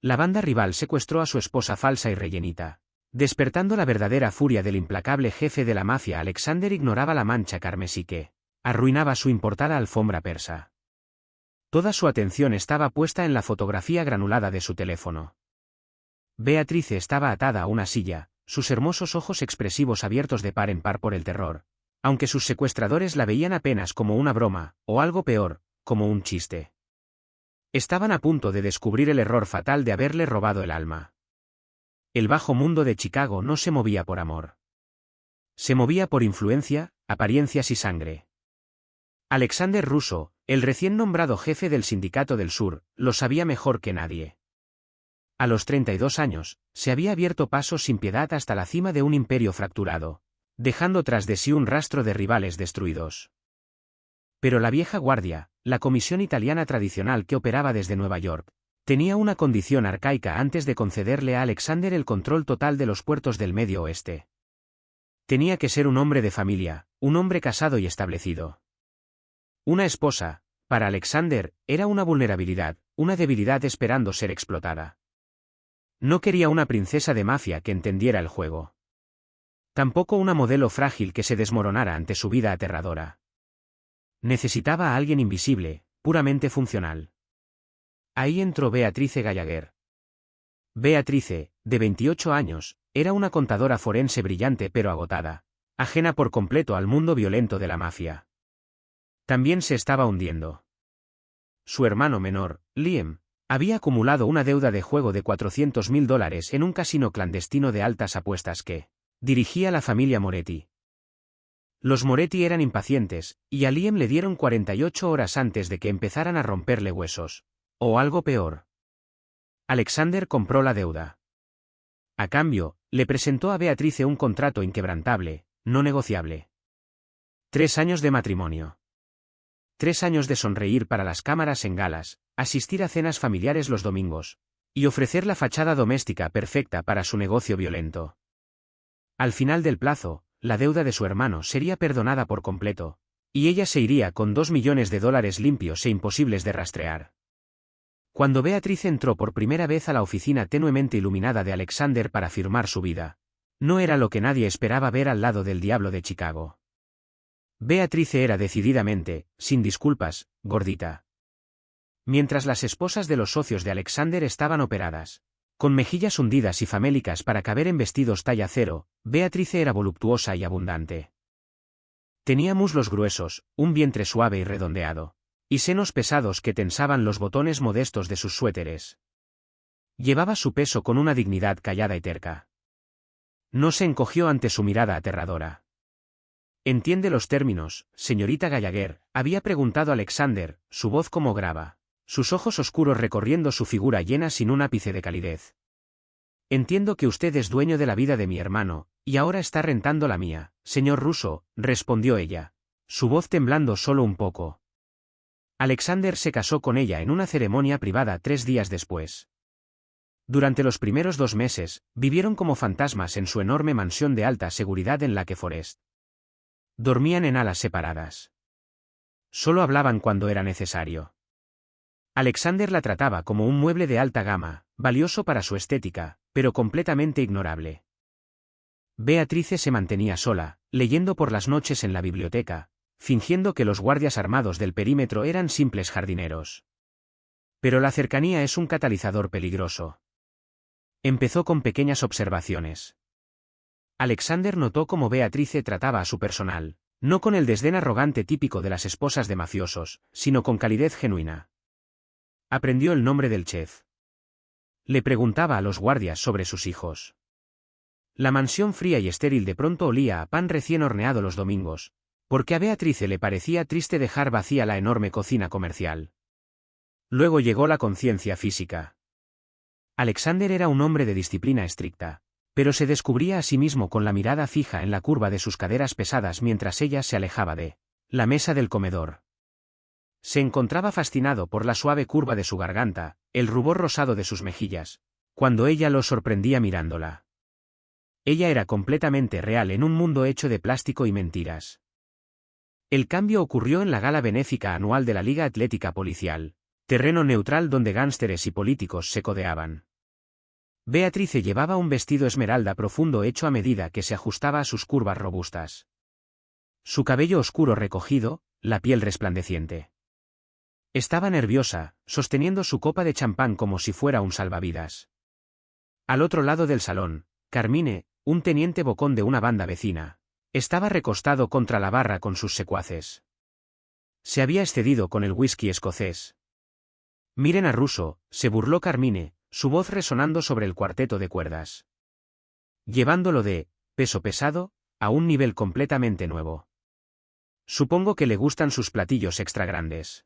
La banda rival secuestró a su esposa falsa y rellenita. Despertando la verdadera furia del implacable jefe de la mafia, Alexander ignoraba la mancha carmesí que arruinaba su importada alfombra persa. Toda su atención estaba puesta en la fotografía granulada de su teléfono. Beatrice estaba atada a una silla, sus hermosos ojos expresivos abiertos de par en par por el terror, aunque sus secuestradores la veían apenas como una broma, o algo peor, como un chiste. Estaban a punto de descubrir el error fatal de haberle robado el alma. El bajo mundo de Chicago no se movía por amor. Se movía por influencia, apariencias y sangre. Alexander Russo, el recién nombrado jefe del Sindicato del Sur, lo sabía mejor que nadie. A los 32 años, se había abierto paso sin piedad hasta la cima de un imperio fracturado, dejando tras de sí un rastro de rivales destruidos. Pero la vieja guardia, la comisión italiana tradicional que operaba desde Nueva York, tenía una condición arcaica antes de concederle a Alexander el control total de los puertos del Medio Oeste. Tenía que ser un hombre de familia, un hombre casado y establecido. Una esposa, para Alexander, era una vulnerabilidad, una debilidad esperando ser explotada. No quería una princesa de mafia que entendiera el juego. Tampoco una modelo frágil que se desmoronara ante su vida aterradora. Necesitaba a alguien invisible, puramente funcional. Ahí entró Beatrice Gallagher. Beatrice, de 28 años, era una contadora forense brillante pero agotada, ajena por completo al mundo violento de la mafia. También se estaba hundiendo. Su hermano menor, Liam, había acumulado una deuda de juego de $400.000 en un casino clandestino de altas apuestas que dirigía la familia Moretti. Los Moretti eran impacientes, y a Liam le dieron 48 horas antes de que empezaran a romperle huesos. O algo peor. Alexander compró la deuda. A cambio, le presentó a Beatrice un contrato inquebrantable, no negociable. 3 años de matrimonio. 3 años de sonreír para las cámaras en galas, asistir a cenas familiares los domingos, y ofrecer la fachada doméstica perfecta para su negocio violento. Al final del plazo, la deuda de su hermano sería perdonada por completo, y ella se iría con $2 millones limpios e imposibles de rastrear. Cuando Beatrice entró por primera vez a la oficina tenuemente iluminada de Alexander para firmar su vida, no era lo que nadie esperaba ver al lado del diablo de Chicago. Beatrice era decididamente, sin disculpas, gordita. Mientras las esposas de los socios de Alexander estaban operadas, con mejillas hundidas y famélicas para caber en vestidos talla cero, Beatrice era voluptuosa y abundante. Tenía muslos gruesos, un vientre suave y redondeado, y senos pesados que tensaban los botones modestos de sus suéteres. Llevaba su peso con una dignidad callada y terca. No se encogió ante su mirada aterradora. «¿Entiende los términos, señorita Gallagher?», había preguntado Alexander, su voz como grava, sus ojos oscuros recorriendo su figura llena sin un ápice de calidez. «Entiendo que usted es dueño de la vida de mi hermano, y ahora está rentando la mía, señor Russo», respondió ella, su voz temblando solo un poco. Alexander se casó con ella en una ceremonia privada 3 días después. Durante los primeros 2 meses, vivieron como fantasmas en su enorme mansión de alta seguridad en Lake Forest. Dormían en alas separadas. Solo hablaban cuando era necesario. Alexander la trataba como un mueble de alta gama, valioso para su estética, pero completamente ignorable. Beatrice se mantenía sola, leyendo por las noches en la biblioteca, fingiendo que los guardias armados del perímetro eran simples jardineros. Pero la cercanía es un catalizador peligroso. Empezó con pequeñas observaciones. Alexander notó cómo Beatrice trataba a su personal, no con el desdén arrogante típico de las esposas de mafiosos, sino con calidez genuina. Aprendió el nombre del chef. Le preguntaba a los guardias sobre sus hijos. La mansión fría y estéril de pronto olía a pan recién horneado los domingos, porque a Beatrice le parecía triste dejar vacía la enorme cocina comercial. Luego llegó la conciencia física. Alexander era un hombre de disciplina estricta, pero se descubría a sí mismo con la mirada fija en la curva de sus caderas pesadas mientras ella se alejaba de la mesa del comedor. Se encontraba fascinado por la suave curva de su garganta, el rubor rosado de sus mejillas, cuando ella lo sorprendía mirándola. Ella era completamente real en un mundo hecho de plástico y mentiras. El cambio ocurrió en la gala benéfica anual de la Liga Atlética Policial, Terreno neutral donde gánsteres y políticos se codeaban. Beatrice llevaba un vestido esmeralda profundo hecho a medida que se ajustaba a sus curvas robustas. Su cabello oscuro recogido, la piel resplandeciente. Estaba nerviosa, sosteniendo su copa de champán como si fuera un salvavidas. Al otro lado del salón, Carmine, un teniente bocón de una banda vecina, estaba recostado contra la barra con sus secuaces. Se había excedido con el whisky escocés. Miren a Russo, se burló Carmine, su voz resonando sobre el cuarteto de cuerdas. Llevándolo de peso pesado a un nivel completamente nuevo. Supongo que le gustan sus platillos extra grandes.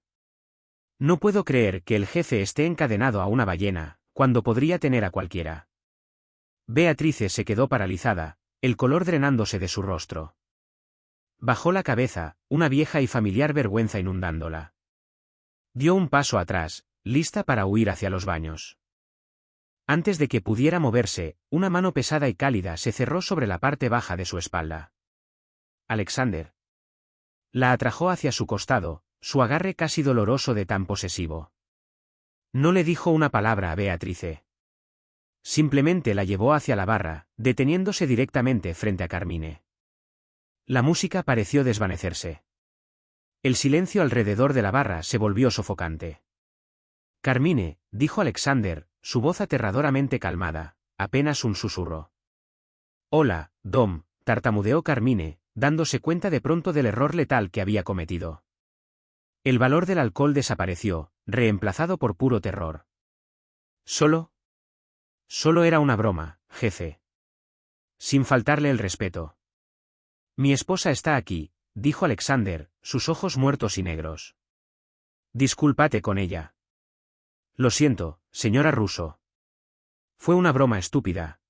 No puedo creer que el jefe esté encadenado a una ballena, cuando podría tener a cualquiera. Beatrice se quedó paralizada, el color drenándose de su rostro. Bajó la cabeza, una vieja y familiar vergüenza inundándola. Dio un paso atrás, lista para huir hacia los baños. Antes de que pudiera moverse, una mano pesada y cálida se cerró sobre la parte baja de su espalda. Alexander. La atrajo hacia su costado, su agarre casi doloroso de tan posesivo. No le dijo una palabra a Beatrice. Simplemente la llevó hacia la barra, deteniéndose directamente frente a Carmine. La música pareció desvanecerse. El silencio alrededor de la barra se volvió sofocante. Carmine, dijo Alexander, su voz aterradoramente calmada, apenas un susurro. Hola, Dom, tartamudeó Carmine, dándose cuenta de pronto del error letal que había cometido. El valor del alcohol desapareció, reemplazado por puro terror. Solo era una broma, jefe. Sin faltarle el respeto. Mi esposa está aquí, dijo Alexander, sus ojos muertos y negros. Discúlpate con ella. Lo siento, señora Russo. Fue una broma estúpida.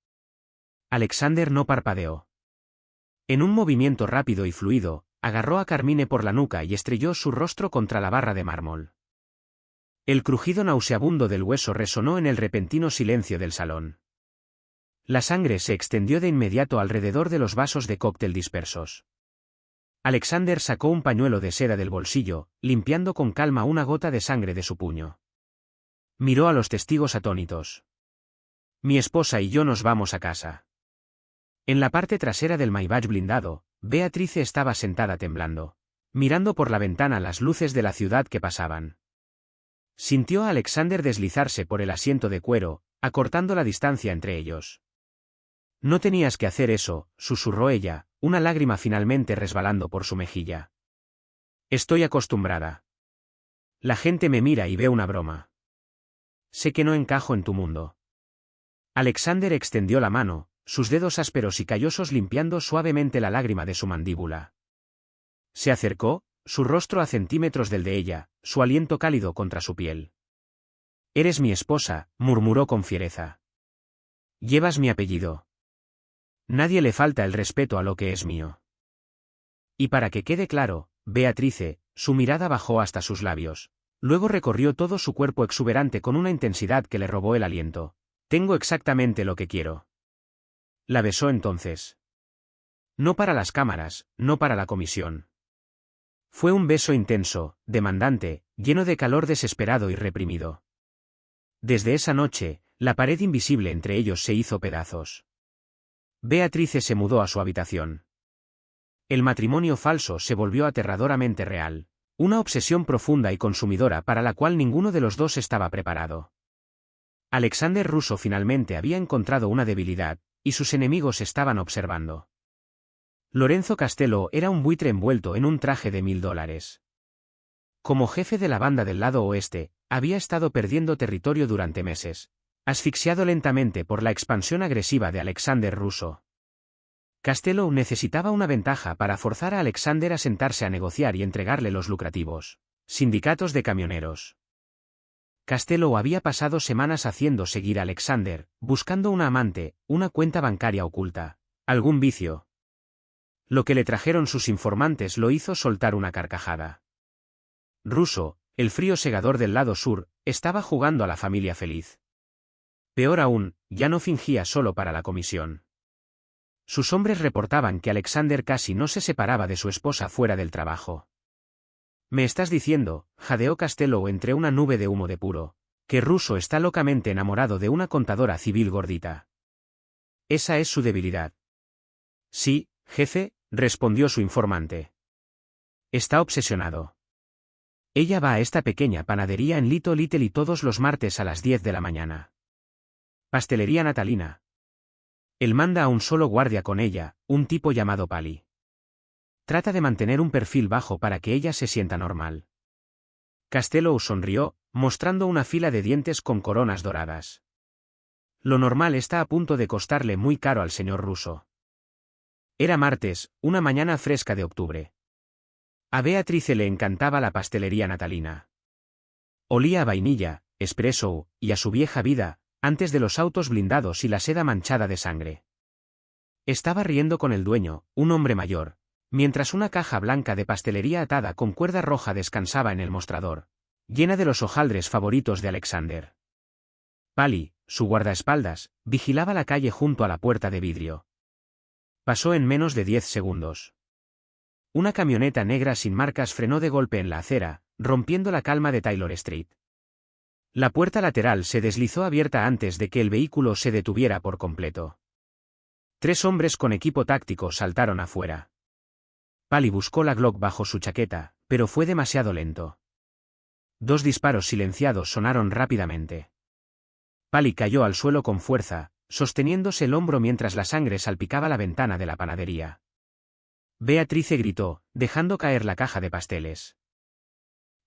Alexander no parpadeó. En un movimiento rápido y fluido, agarró a Carmine por la nuca y estrelló su rostro contra la barra de mármol. El crujido nauseabundo del hueso resonó en el repentino silencio del salón. La sangre se extendió de inmediato alrededor de los vasos de cóctel dispersos. Alexander sacó un pañuelo de seda del bolsillo, limpiando con calma una gota de sangre de su puño. Miró a los testigos atónitos. Mi esposa y yo nos vamos a casa. En la parte trasera del Maybach blindado, Beatrice estaba sentada temblando, mirando por la ventana las luces de la ciudad que pasaban. Sintió a Alexander deslizarse por el asiento de cuero, acortando la distancia entre ellos. No tenías que hacer eso, susurró ella, una lágrima finalmente resbalando por su mejilla. Estoy acostumbrada. La gente me mira y ve una broma. Sé que no encajo en tu mundo. Alexander extendió la mano, sus dedos ásperos y callosos limpiando suavemente la lágrima de su mandíbula. Se acercó, su rostro a centímetros del de ella, su aliento cálido contra su piel. Eres mi esposa, murmuró con fiereza. Llevas mi apellido. Nadie le falta el respeto a lo que es mío. Y para que quede claro, Beatrice, su mirada bajó hasta sus labios. Luego recorrió todo su cuerpo exuberante con una intensidad que le robó el aliento. Tengo exactamente lo que quiero. La besó entonces. No para las cámaras, no para la comisión. Fue un beso intenso, demandante, lleno de calor desesperado y reprimido. Desde esa noche, la pared invisible entre ellos se hizo pedazos. Beatrice se mudó a su habitación. El matrimonio falso se volvió aterradoramente real, una obsesión profunda y consumidora para la cual ninguno de los dos estaba preparado. Alexander Russo finalmente había encontrado una debilidad, y sus enemigos estaban observando. Lorenzo Castello era un buitre envuelto en un traje de $1000. Como jefe de la banda del lado oeste, había estado perdiendo territorio durante meses, asfixiado lentamente por la expansión agresiva de Alexander Russo. Castello necesitaba una ventaja para forzar a Alexander a sentarse a negociar y entregarle los lucrativos sindicatos de camioneros. Castello había pasado semanas haciendo seguir a Alexander, buscando una amante, una cuenta bancaria oculta, algún vicio. Lo que le trajeron sus informantes lo hizo soltar una carcajada. Russo, el frío segador del lado sur, estaba jugando a la familia feliz. Peor aún, ya no fingía solo para la comisión. Sus hombres reportaban que Alexander casi no se separaba de su esposa fuera del trabajo. Me estás diciendo, jadeó Costello entre una nube de humo de puro, que Russo está locamente enamorado de una contadora civil gordita. Esa es su debilidad. Sí, jefe, respondió su informante. Está obsesionado. Ella va a esta pequeña panadería en Little Little y todos los martes a las 10 de la mañana. Pastelería Natalina. Él manda a un solo guardia con ella, un tipo llamado Pali. Trata de mantener un perfil bajo para que ella se sienta normal. Costello sonrió, mostrando una fila de dientes con coronas doradas. Lo normal está a punto de costarle muy caro al señor Russo. Era martes, una mañana fresca de octubre. A Beatrice le encantaba la pastelería natalina. Olía a vainilla, espresso, y a su vieja vida, antes de los autos blindados y la seda manchada de sangre. Estaba riendo con el dueño, un hombre mayor, mientras una caja blanca de pastelería atada con cuerda roja descansaba en el mostrador, llena de los hojaldres favoritos de Alexander. Pali, su guardaespaldas, vigilaba la calle junto a la puerta de vidrio. Pasó en menos de 10 segundos. Una camioneta negra sin marcas frenó de golpe en la acera, rompiendo la calma de Taylor Street. La puerta lateral se deslizó abierta antes de que el vehículo se detuviera por completo. 3 hombres con equipo táctico saltaron afuera. Pali buscó la Glock bajo su chaqueta, pero fue demasiado lento. 2 disparos silenciados sonaron rápidamente. Pali cayó al suelo con fuerza, sosteniéndose el hombro mientras la sangre salpicaba la ventana de la panadería. Beatrice gritó, dejando caer la caja de pasteles.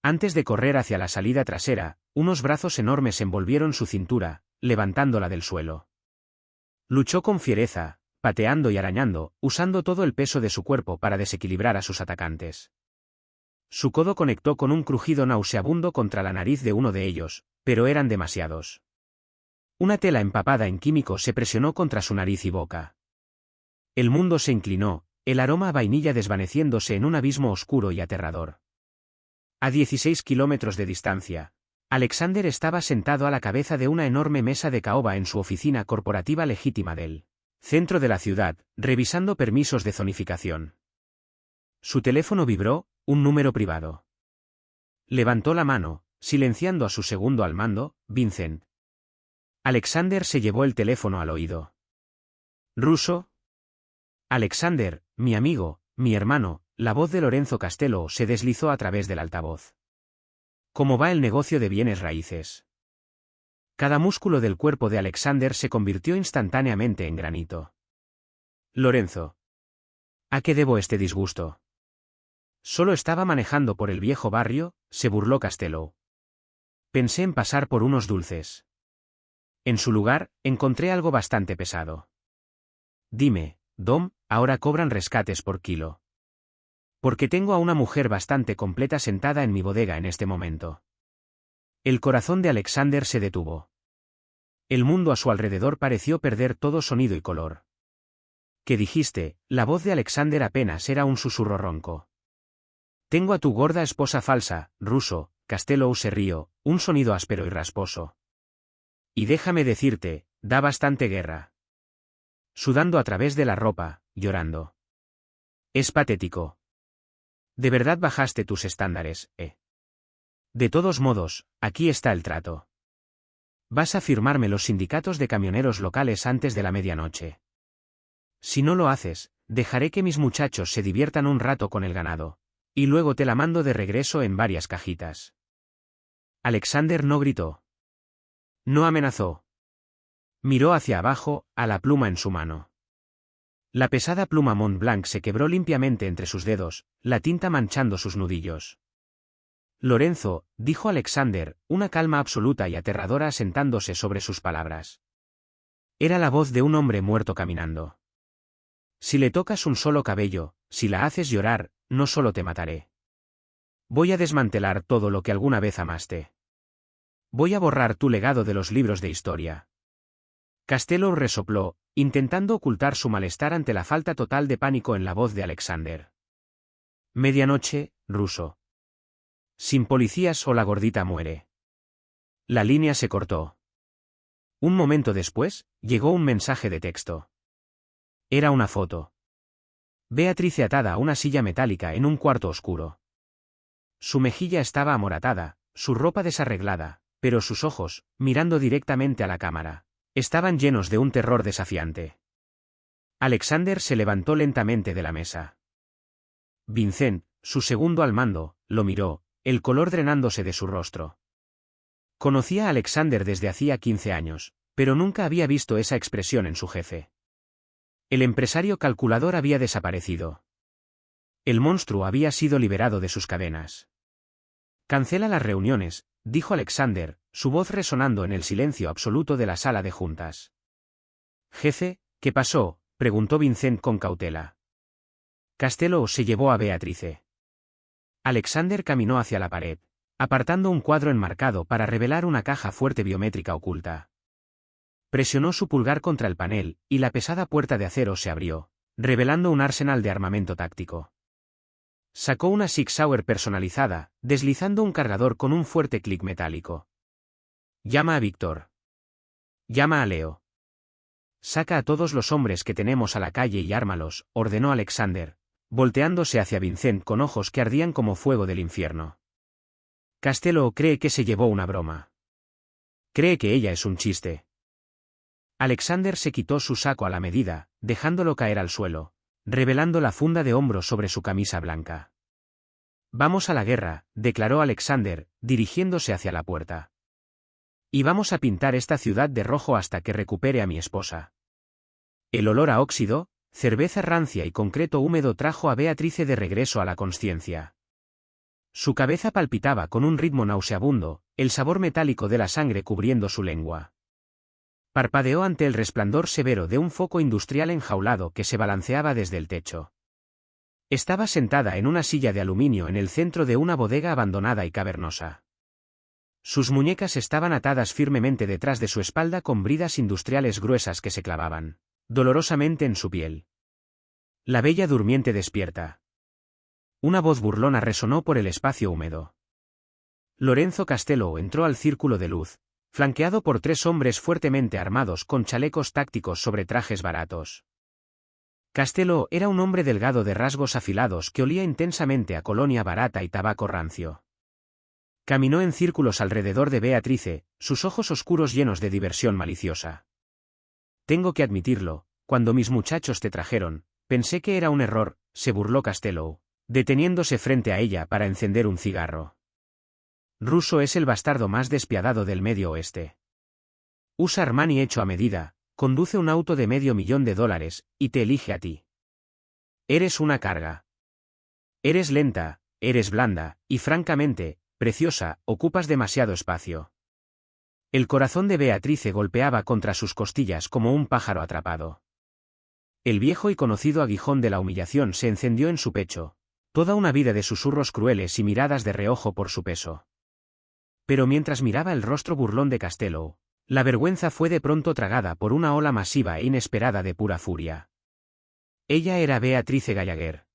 Antes de correr hacia la salida trasera, unos brazos enormes envolvieron su cintura, levantándola del suelo. Luchó con fiereza, pateando y arañando, usando todo el peso de su cuerpo para desequilibrar a sus atacantes. Su codo conectó con un crujido nauseabundo contra la nariz de uno de ellos, pero eran demasiados. Una tela empapada en químico se presionó contra su nariz y boca. El mundo se inclinó, el aroma a vainilla desvaneciéndose en un abismo oscuro y aterrador. A 16 kilómetros de distancia, Alexander estaba sentado a la cabeza de una enorme mesa de caoba en su oficina corporativa legítima del centro de la ciudad, revisando permisos de zonificación. Su teléfono vibró, un número privado. Levantó la mano, silenciando a su segundo al mando, Vincent. Alexander se llevó el teléfono al oído. ¿Russo? Alexander, mi amigo, mi hermano, la voz de Lorenzo Costello se deslizó a través del altavoz. ¿Cómo va el negocio de bienes raíces? Cada músculo del cuerpo de Alexander se convirtió instantáneamente en granito. Lorenzo. ¿A qué debo este disgusto? Solo estaba manejando por el viejo barrio, se burló Costello. Pensé en pasar por unos dulces. En su lugar, encontré algo bastante pesado. Dime, Dom, ahora cobran rescates por kilo. Porque tengo a una mujer bastante completa sentada en mi bodega en este momento. El corazón de Alexander se detuvo. El mundo a su alrededor pareció perder todo sonido y color. ¿Qué dijiste? La voz de Alexander apenas era un susurro ronco. Tengo a tu gorda esposa falsa, Russo, Costello se rió, un sonido áspero y rasposo. Y déjame decirte, da bastante guerra. Sudando a través de la ropa, llorando. Es patético. De verdad bajaste tus estándares, ¿eh? De todos modos, aquí está el trato. Vas a firmarme los sindicatos de camioneros locales antes de la medianoche. Si no lo haces, dejaré que mis muchachos se diviertan un rato con el ganado, y luego te la mando de regreso en varias cajitas. Alexander no gritó. No amenazó. Miró hacia abajo, a la pluma en su mano. La pesada pluma Mont Blanc se quebró limpiamente entre sus dedos, la tinta manchando sus nudillos. Lorenzo, dijo Alexander, una calma absoluta y aterradora asentándose sobre sus palabras. Era la voz de un hombre muerto caminando. Si le tocas un solo cabello, si la haces llorar, no solo te mataré. Voy a desmantelar todo lo que alguna vez amaste. Voy a borrar tu legado de los libros de historia. Costello resopló, intentando ocultar su malestar ante la falta total de pánico en la voz de Alexander. Medianoche, Russo. Sin policías o la gordita muere. La línea se cortó. Un momento después, llegó un mensaje de texto. Era una foto. Beatrice atada a una silla metálica en un cuarto oscuro. Su mejilla estaba amoratada, su ropa desarreglada, pero sus ojos, mirando directamente a la cámara, estaban llenos de un terror desafiante. Alexander se levantó lentamente de la mesa. Vincent, su segundo al mando, lo miró, el color drenándose de su rostro. Conocía a Alexander desde hacía 15 años, pero nunca había visto esa expresión en su jefe. El empresario calculador había desaparecido. El monstruo había sido liberado de sus cadenas. «Cancela las reuniones», dijo Alexander, su voz resonando en el silencio absoluto de la sala de juntas. «Jefe, ¿qué pasó?», preguntó Vincent con cautela. «Castello se llevó a Beatrice». Alexander caminó hacia la pared, apartando un cuadro enmarcado para revelar una caja fuerte biométrica oculta. Presionó su pulgar contra el panel, y la pesada puerta de acero se abrió, revelando un arsenal de armamento táctico. Sacó una Sig Sauer personalizada, deslizando un cargador con un fuerte clic metálico. «Llama a Víctor. Llama a Leo. Saca a todos los hombres que tenemos a la calle y ármalos», ordenó Alexander, volteándose hacia Vincent con ojos que ardían como fuego del infierno. «Castello cree que se llevó una broma. Cree que ella es un chiste». Alexander se quitó su saco a la medida, dejándolo caer al suelo, revelando la funda de hombros sobre su camisa blanca. «Vamos a la guerra», declaró Alexander, dirigiéndose hacia la puerta. «Y vamos a pintar esta ciudad de rojo hasta que recupere a mi esposa». El olor a óxido, cerveza rancia y concreto húmedo trajo a Beatrice de regreso a la consciencia. Su cabeza palpitaba con un ritmo nauseabundo, el sabor metálico de la sangre cubriendo su lengua. Parpadeó ante el resplandor severo de un foco industrial enjaulado que se balanceaba desde el techo. Estaba sentada en una silla de aluminio en el centro de una bodega abandonada y cavernosa. Sus muñecas estaban atadas firmemente detrás de su espalda con bridas industriales gruesas que se clavaban dolorosamente en su piel. La bella durmiente despierta. Una voz burlona resonó por el espacio húmedo. Lorenzo Castello entró al círculo de luz, flanqueado por 3 hombres fuertemente armados con chalecos tácticos sobre trajes baratos. Castello era un hombre delgado de rasgos afilados que olía intensamente a colonia barata y tabaco rancio. Caminó en círculos alrededor de Beatrice, sus ojos oscuros llenos de diversión maliciosa. «Tengo que admitirlo, cuando mis muchachos te trajeron, pensé que era un error», se burló Castello, deteniéndose frente a ella para encender un cigarro. «Russo es el bastardo más despiadado del Medio Oeste. Usa Armani hecho a medida, conduce un auto de $500,000, y te elige a ti. Eres una carga. Eres lenta, eres blanda, y francamente, preciosa, ocupas demasiado espacio». El corazón de Beatrice golpeaba contra sus costillas como un pájaro atrapado. El viejo y conocido aguijón de la humillación se encendió en su pecho, toda una vida de susurros crueles y miradas de reojo por su peso. Pero mientras miraba el rostro burlón de Castello, la vergüenza fue de pronto tragada por una ola masiva e inesperada de pura furia. Ella era Beatrice Gallagher.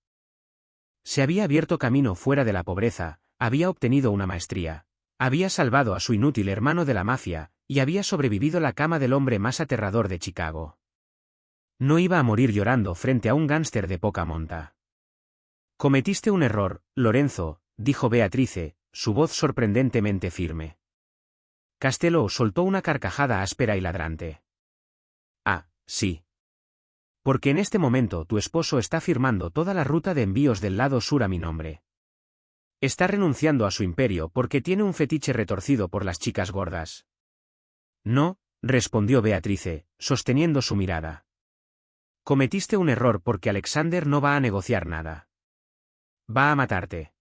Se había abierto camino fuera de la pobreza, había obtenido una maestría, había salvado a su inútil hermano de la mafia, y había sobrevivido la cama del hombre más aterrador de Chicago. No iba a morir llorando frente a un gánster de poca monta. «Cometiste un error, Lorenzo», dijo Beatrice, su voz sorprendentemente firme. Castello soltó una carcajada áspera y ladrante. «Ah, sí. Porque en este momento tu esposo está firmando toda la ruta de envíos del lado sur a mi nombre. Está renunciando a su imperio porque tiene un fetiche retorcido por las chicas gordas». «No», respondió Beatrice, sosteniendo su mirada. «Cometiste un error porque Alexander no va a negociar nada. Va a matarte».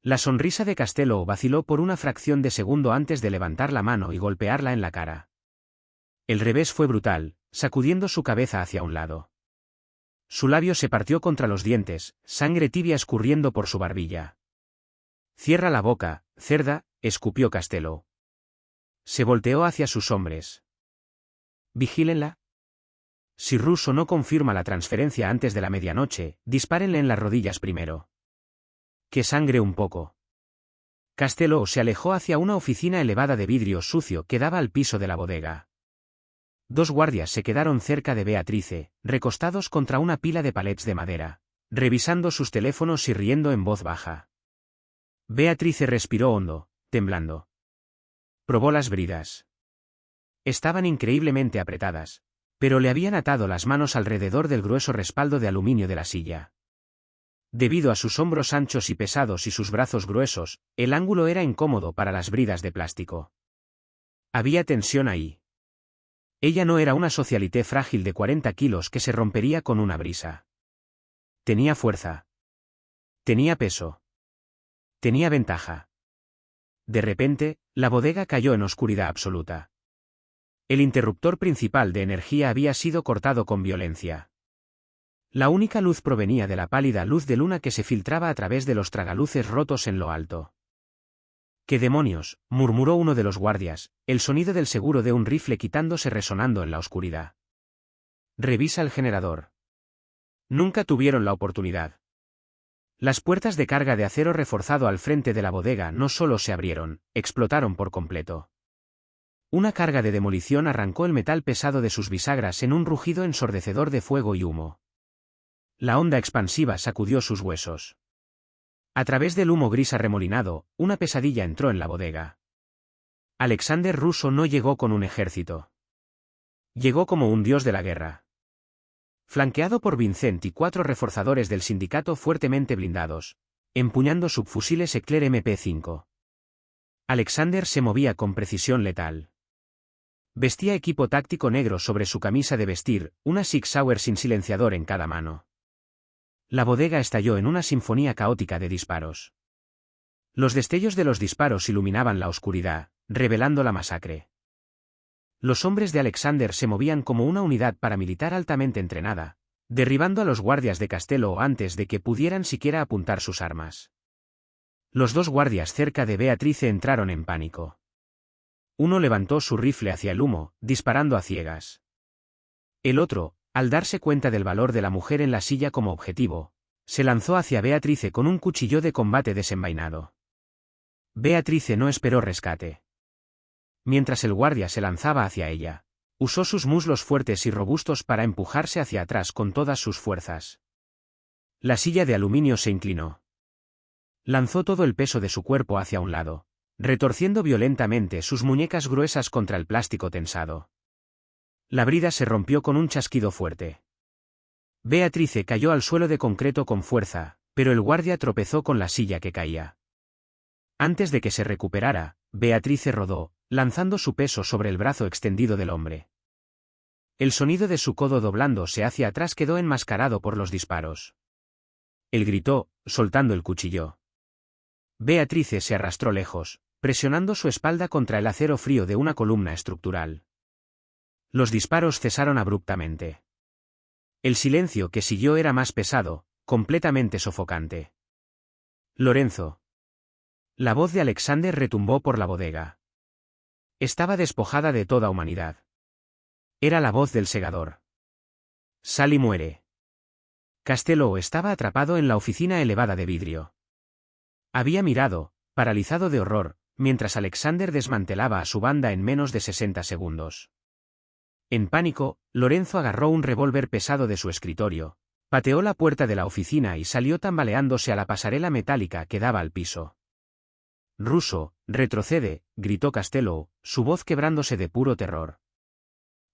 La sonrisa de Castello vaciló por una fracción de segundo antes de levantar la mano y golpearla en la cara. El revés fue brutal, sacudiendo su cabeza hacia un lado. Su labio se partió contra los dientes, sangre tibia escurriendo por su barbilla. «Cierra la boca, cerda», escupió Castello. Se volteó hacia sus hombres. «Vigílenla. Si Russo no confirma la transferencia antes de la medianoche, dispárenle en las rodillas primero. Que sangre un poco». Castello se alejó hacia una oficina elevada de vidrio sucio que daba al piso de la bodega. 2 guardias se quedaron cerca de Beatrice, recostados contra una pila de palets de madera, revisando sus teléfonos y riendo en voz baja. Beatrice respiró hondo, temblando. Probó las bridas. Estaban increíblemente apretadas, pero le habían atado las manos alrededor del grueso respaldo de aluminio de la silla. Debido a sus hombros anchos y pesados y sus brazos gruesos, el ángulo era incómodo para las bridas de plástico. Había tensión ahí. Ella no era una socialité frágil de 40 kilos que se rompería con una brisa. Tenía fuerza. Tenía peso. Tenía ventaja. De repente, la bodega cayó en oscuridad absoluta. El interruptor principal de energía había sido cortado con violencia. La única luz provenía de la pálida luz de luna que se filtraba a través de los tragaluces rotos en lo alto. —¿Qué demonios? —murmuró uno de los guardias, el sonido del seguro de un rifle quitándose resonando en la oscuridad. —Revisa el generador. Nunca tuvieron la oportunidad. Las puertas de carga de acero reforzado al frente de la bodega no solo se abrieron, explotaron por completo. Una carga de demolición arrancó el metal pesado de sus bisagras en un rugido ensordecedor de fuego y humo. La onda expansiva sacudió sus huesos. A través del humo gris arremolinado, una pesadilla entró en la bodega. Alexander Russo no llegó con un ejército. Llegó como un dios de la guerra. Flanqueado por Vincent y 4 reforzadores del sindicato fuertemente blindados, empuñando subfusiles Eclair MP5. Alexander se movía con precisión letal. Vestía equipo táctico negro sobre su camisa de vestir, una Sig Sauer sin silenciador en cada mano. La bodega estalló en una sinfonía caótica de disparos. Los destellos de los disparos iluminaban la oscuridad, revelando la masacre. Los hombres de Alexander se movían como una unidad paramilitar altamente entrenada, derribando a los guardias de Castello antes de que pudieran siquiera apuntar sus armas. Los 2 guardias cerca de Beatrice entraron en pánico. Uno levantó su rifle hacia el humo, disparando a ciegas. El otro, al darse cuenta del valor de la mujer en la silla como objetivo, se lanzó hacia Beatrice con un cuchillo de combate desenvainado. Beatrice no esperó rescate. Mientras el guardia se lanzaba hacia ella, usó sus muslos fuertes y robustos para empujarse hacia atrás con todas sus fuerzas. La silla de aluminio se inclinó. Lanzó todo el peso de su cuerpo hacia un lado, retorciendo violentamente sus muñecas gruesas contra el plástico tensado. La brida se rompió con un chasquido fuerte. Beatrice cayó al suelo de concreto con fuerza, pero el guardia tropezó con la silla que caía. Antes de que se recuperara, Beatrice rodó, lanzando su peso sobre el brazo extendido del hombre. El sonido de su codo doblándose hacia atrás quedó enmascarado por los disparos. Él gritó, soltando el cuchillo. Beatrice se arrastró lejos, presionando su espalda contra el acero frío de una columna estructural. Los disparos cesaron abruptamente. El silencio que siguió era más pesado, completamente sofocante. Lorenzo. La voz de Alexander retumbó por la bodega. Estaba despojada de toda humanidad. Era la voz del segador. Sally muere. Castello estaba atrapado en la oficina elevada de vidrio. Había mirado, paralizado de horror, mientras Alexander desmantelaba a su banda en menos de 60 segundos. En pánico, Lorenzo agarró un revólver pesado de su escritorio, pateó la puerta de la oficina y salió tambaleándose a la pasarela metálica que daba al piso. Russo, retrocede, gritó Castello, su voz quebrándose de puro terror.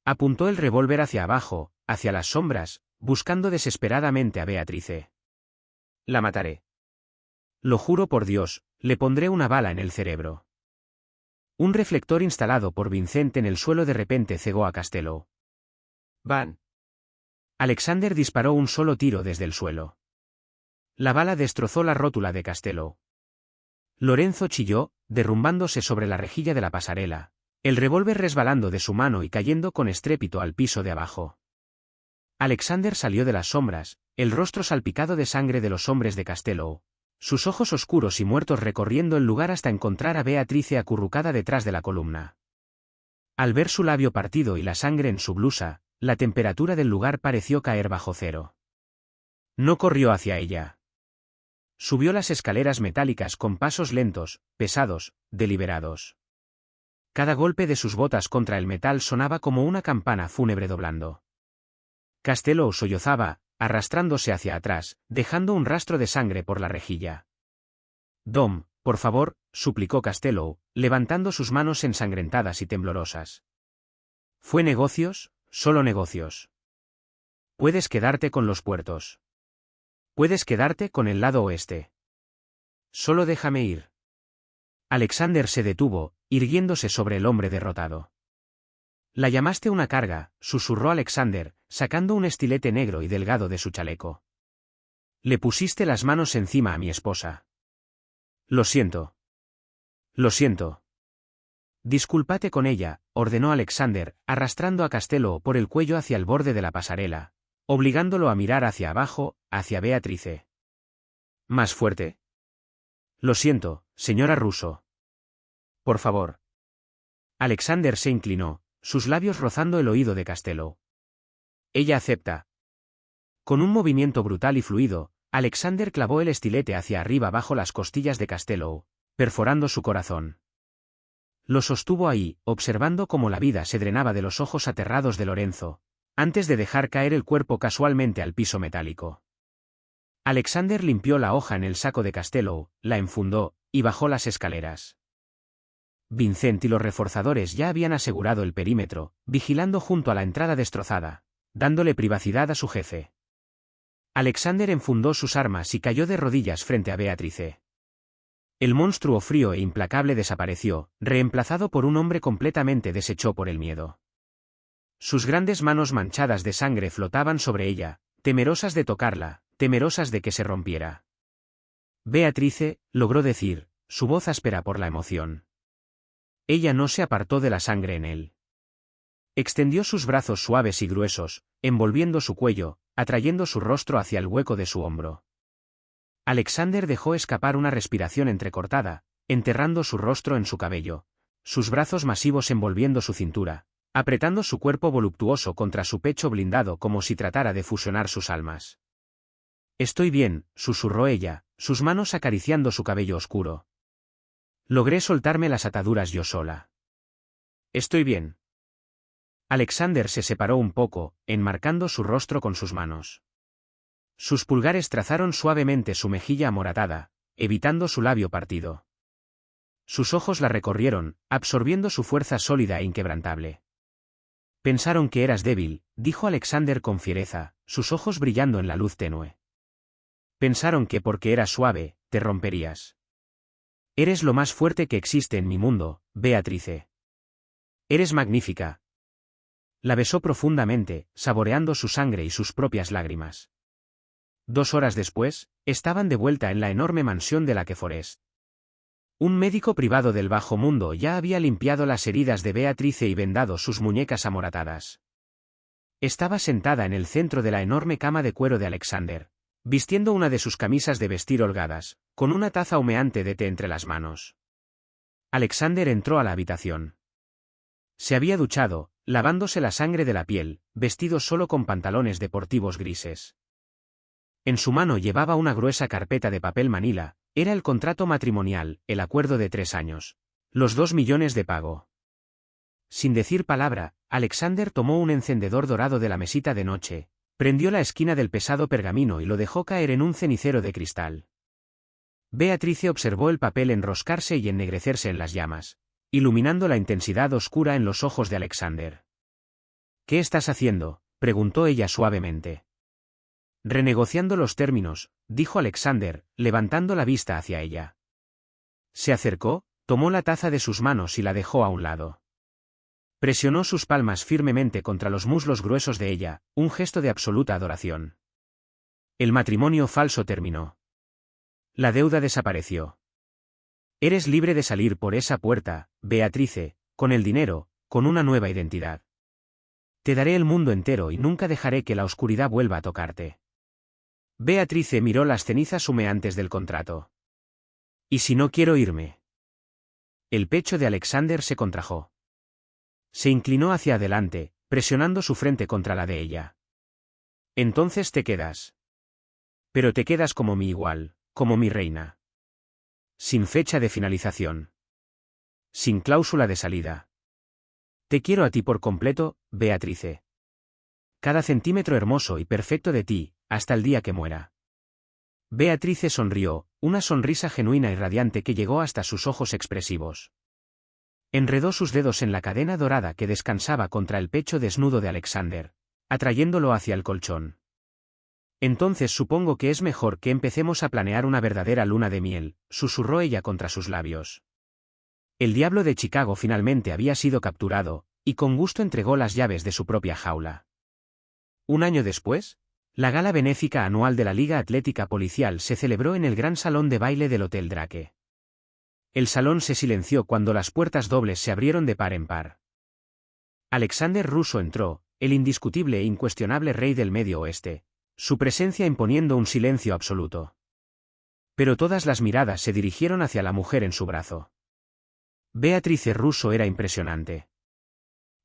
Apuntó el revólver hacia abajo, hacia las sombras, buscando desesperadamente a Beatrice. La mataré. Lo juro por Dios, le pondré una bala en el cerebro. Un reflector instalado por Vincent en el suelo de repente cegó a Castello. ¡Van! Alexander disparó un solo tiro desde el suelo. La bala destrozó la rótula de Castello. Lorenzo chilló, derrumbándose sobre la rejilla de la pasarela, el revólver resbalando de su mano y cayendo con estrépito al piso de abajo. Alexander salió de las sombras, el rostro salpicado de sangre de los hombres de Castello, sus ojos oscuros y muertos recorriendo el lugar hasta encontrar a Beatrice acurrucada detrás de la columna. Al ver su labio partido y la sangre en su blusa, la temperatura del lugar pareció caer bajo cero. No corrió hacia ella. Subió las escaleras metálicas con pasos lentos, pesados, deliberados. Cada golpe de sus botas contra el metal sonaba como una campana fúnebre doblando. Castello sollozaba, arrastrándose hacia atrás, dejando un rastro de sangre por la rejilla. Dom, Por favor, suplicó Costello, levantando sus manos ensangrentadas y temblorosas. ¿Fue negocios? Solo negocios. Puedes quedarte con los puertos. Puedes quedarte con el lado oeste. Solo déjame ir. Alexander se detuvo, irguiéndose sobre el hombre derrotado. La llamaste una carga, susurró Alexander, sacando un estilete negro y delgado de su chaleco. Le pusiste las manos encima a mi esposa. Lo siento. Lo siento. Discúlpate con ella, ordenó Alexander, arrastrando a Costello por el cuello hacia el borde de la pasarela, obligándolo a mirar hacia abajo, hacia Beatrice. Más fuerte. Lo siento, señora Russo. Por favor. Alexander se inclinó, sus labios rozando el oído de Costello. Ella acepta. Con un movimiento brutal y fluido, Alexander clavó el estilete hacia arriba bajo las costillas de Costello, perforando su corazón. Lo sostuvo ahí, observando cómo la vida se drenaba de los ojos aterrados de Lorenzo, antes de dejar caer el cuerpo casualmente al piso metálico. Alexander limpió la hoja en el saco de Costello, la enfundó, y bajó las escaleras. Vincent y los reforzadores ya habían asegurado el perímetro, vigilando junto a la entrada destrozada, dándole privacidad a su jefe. Alexander enfundó sus armas y cayó de rodillas frente a Beatrice. El monstruo frío e implacable desapareció, reemplazado por un hombre completamente deshecho por el miedo. Sus grandes manos manchadas de sangre flotaban sobre ella, temerosas de tocarla, temerosas de que se rompiera. Beatrice, logró decir, su voz áspera por la emoción. Ella no se apartó de la sangre en él. Extendió sus brazos suaves y gruesos, envolviendo su cuello, atrayendo su rostro hacia el hueco de su hombro. Alexander dejó escapar una respiración entrecortada, enterrando su rostro en su cabello, sus brazos masivos envolviendo su cintura, apretando su cuerpo voluptuoso contra su pecho blindado como si tratara de fusionar sus almas. Estoy bien, susurró ella, sus manos acariciando su cabello oscuro. Logré soltarme las ataduras yo sola. Estoy bien. Alexander se separó un poco, enmarcando su rostro con sus manos. Sus pulgares trazaron suavemente su mejilla amoratada, evitando su labio partido. Sus ojos la recorrieron, absorbiendo su fuerza sólida e inquebrantable. Pensaron que eras débil, dijo Alexander con fiereza, sus ojos brillando en la luz tenue. Pensaron que porque eras suave, te romperías. Eres lo más fuerte que existe en mi mundo, Beatrice. Eres magnífica. La besó profundamente, saboreando su sangre y sus propias lágrimas. 2 horas después, estaban de vuelta en la enorme mansión de la que Forest. Un médico privado del bajo mundo ya había limpiado las heridas de Beatrice y vendado sus muñecas amoratadas. Estaba sentada en el centro de la enorme cama de cuero de Alexander, vistiendo una de sus camisas de vestir holgadas, con una taza humeante de té entre las manos. Alexander entró a la habitación. Se había duchado, lavándose la sangre de la piel, vestido solo con pantalones deportivos grises. En su mano llevaba una gruesa carpeta de papel manila, era el contrato matrimonial, el acuerdo de 3 años. Los 2 millones de pago. Sin decir palabra, Alexander tomó un encendedor dorado de la mesita de noche, prendió la esquina del pesado pergamino y lo dejó caer en un cenicero de cristal. Beatrice observó el papel enroscarse y ennegrecerse en las llamas, iluminando la intensidad oscura en los ojos de Alexander. ¿Qué estás haciendo?, preguntó ella suavemente. Renegociando los términos, dijo Alexander, levantando la vista hacia ella. Se acercó, tomó la taza de sus manos y la dejó a un lado. Presionó sus palmas firmemente contra los muslos gruesos de ella, un gesto de absoluta adoración. El matrimonio falso terminó. La deuda desapareció. Eres libre de salir por esa puerta, Beatrice, con el dinero, con una nueva identidad. Te daré el mundo entero y nunca dejaré que la oscuridad vuelva a tocarte. Beatrice miró las cenizas humeantes del contrato. ¿Y si no quiero irme? El pecho de Alexander se contrajo. Se inclinó hacia adelante, presionando su frente contra la de ella. Entonces te quedas. Pero te quedas como mi igual, como mi reina. Sin fecha de finalización. Sin cláusula de salida. Te quiero a ti por completo, Beatrice. Cada centímetro hermoso y perfecto de ti, hasta el día que muera. Beatrice sonrió, una sonrisa genuina y radiante que llegó hasta sus ojos expresivos. Enredó sus dedos en la cadena dorada que descansaba contra el pecho desnudo de Alexander, atrayéndolo hacia el colchón. Entonces supongo que es mejor que empecemos a planear una verdadera luna de miel, susurró ella contra sus labios. El diablo de Chicago finalmente había sido capturado, y con gusto entregó las llaves de su propia jaula. Un año después, la gala benéfica anual de la Liga Atlética Policial se celebró en el gran salón de baile del Hotel Drake. El salón se silenció cuando las puertas dobles se abrieron de par en par. Alexander Russo entró, el indiscutible e incuestionable rey del Medio Oeste, su presencia imponiendo un silencio absoluto. Pero todas las miradas se dirigieron hacia la mujer en su brazo. Beatrice Russo era impresionante.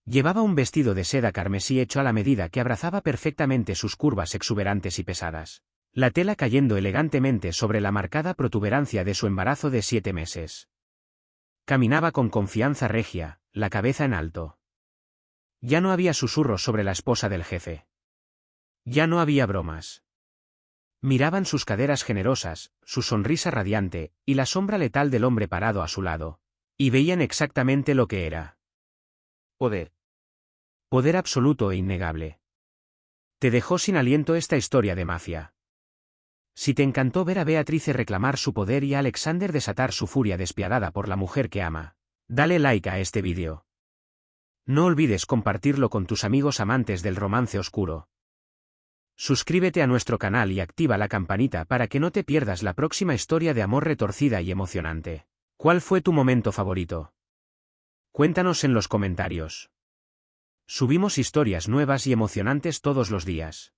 Llevaba un vestido de seda carmesí hecho a la medida que abrazaba perfectamente sus curvas exuberantes y pesadas, la tela cayendo elegantemente sobre la marcada protuberancia de su embarazo de 7 meses. Caminaba con confianza regia, la cabeza en alto. Ya no había susurros sobre la esposa del jefe. Ya no había bromas. Miraban sus caderas generosas, su sonrisa radiante, y la sombra letal del hombre parado a su lado. Y veían exactamente lo que era. Poder. Poder absoluto e innegable. Te dejó sin aliento esta historia de mafia. Si te encantó ver a Beatrice reclamar su poder y a Alexander desatar su furia despiadada por la mujer que ama, dale like a este vídeo. No olvides compartirlo con tus amigos amantes del romance oscuro. Suscríbete a nuestro canal y activa la campanita para que no te pierdas la próxima historia de amor retorcida y emocionante. ¿Cuál fue tu momento favorito? Cuéntanos en los comentarios. Subimos historias nuevas y emocionantes todos los días.